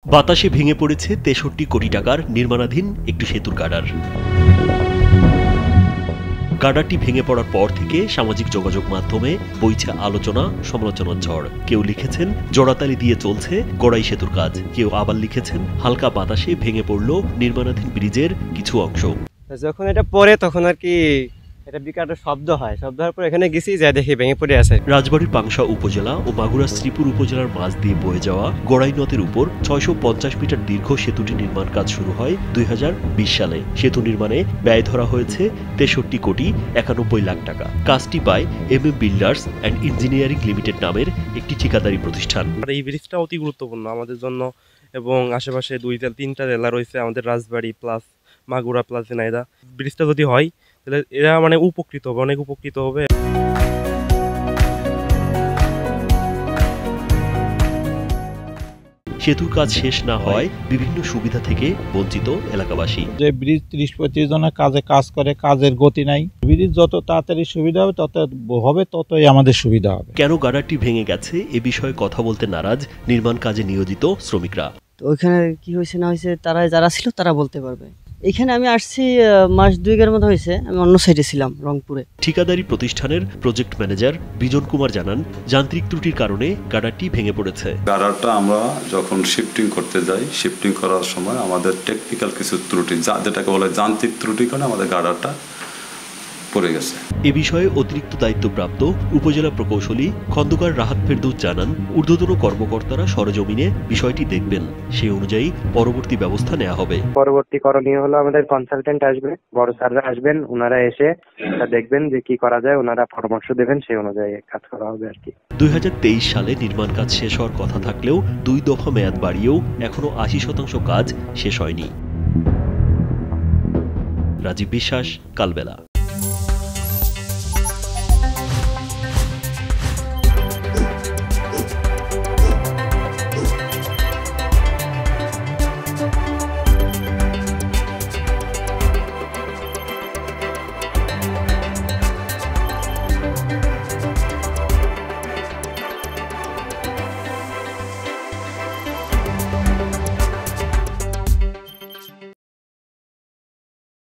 বাতাসে ভেঙে পড়েছে ৬৩ কোটি টাকার নির্মাণাধীন একটি সেতুর গার্ডার। গার্ডারটি ভেঙে পড়ার পর থেকে সামাজিক যোগাযোগ মাধ্যমে বইছে আলোচনা সমালোচনার ঝড়। কেউ লিখেছেন জোড়াতালি দিয়ে চলছে গড়াই সেতুর কাজ, কেউ আবার লিখেছেন হালকা বাতাসে ভেঙে পড়ল নির্মাণাধীন ব্রিজের কিছু অংশ। যখন এটা পড়ে তখন আর কি এটা বিকট শব্দ হয়, শব্দ হওয়ার পর এখানে গেছি যা দেখি ভেঙে পড়ে আছে। রাজবাড়ীর পাংশা উপজেলা ও মাগুরার শ্রীপুর উপজেলার মাঝ দিয়ে বয়ে যাওয়া গড়াই নদের উপর ৬৫০ মিটার দীর্ঘ সেতুটি নির্মাণ কাজ শুরু হয় ২০২০ সালে। সেতু নির্মাণে ব্যয় ধরা হয়েছে ৬৩ কোটি ৯১ লাখ টাকা। কাজটি পায় MM builders and engineering limited নামের একটি ঠিকাদারি প্রতিষ্ঠান। এই ব্রিজটা অতি গুরুত্বপূর্ণ আমাদের জন্য এবং আশেপাশে ২-৩টা জেলা রয়েছে, আমাদের রাজবাড়ী প্লাস মাগুরা প্লাস ঝিনাইদহ। ব্রিজটা যদি হয় তাহলে এরা উপকৃত হবে, অনেক উপকৃত হবে। সেতুর কাজ শেষ না হওয়ায় বিভিন্ন সুবিধা থেকে বঞ্চিত এলাকাবাসী। যে ব্রিজ ৩০-৩৫ জনের কাজ করে, কাজের গতি নাই। ব্রিজ যত তাড়াতাড়ি সুবিধা হবে ততই আমাদের সুবিধা হবে। কেন গার্ডারটি ভেঙে গেছে এ বিষয়ে কথা বলতে নারাজ নির্মাণ কাজে নিয়োজিত শ্রমিকরা। তো ওইখানে কি হয়েছে না হয়েছে তারা যারা ছিল তারা বলতে পারবে। এখানে আমি আসছি মাস ২-এর মতো হয়েছে, আমি অন্য সাইডে ছিলাম রংপুরে। ঠিকাদারি প্রতিষ্ঠানের প্রজেক্ট ম্যানেজার বিজন কুমার জানান, যান্ত্রিক ত্রুটির কারণে গার্ডারটি ভেঙে পড়েছে। গার্ডারটা আমরা যখন শিফটিং করতে যাই, শিফটিং করার সময় আমাদের টেকনিক্যাল কিছু ত্রুটি, যেটাকে বলে যান্ত্রিক ত্রুটি, কারণে আমাদের গার্ডারটা পড়ে গেছে। এ বিষয়ে অতিরিক্ত দায়িত্বপ্রাপ্ত উপজেলা প্রকৌশলী খন্দকার রাহাত ফেরদৌস জানান, ঊর্ধ্বতন কর্মকর্তারা সরেজমিনে বিষয়টি দেখবেন, সেই অনুযায়ী পরবর্তী ব্যবস্থা নেওয়া হবে। পরবর্তী করণীয় হলো আমাদের কনসালটেন্ট আসবে, বড় স্যাররা আসবেন, ওনারা এসে দেখবেন যে কি করা যায়, ওনারা পরামর্শ দেবেন, সেই অনুযায়ী কাজ করা হবে আর কি। ২০২৩ সালে নির্মাণ কাজ শেষ হওয়ার কথা থাকলেও ২ দফা মেয়াদ বাড়িয়েও এখনো ৮০% কাজ শেষ হয়নি। রাজীব বিশ্বাস, কালবেলা।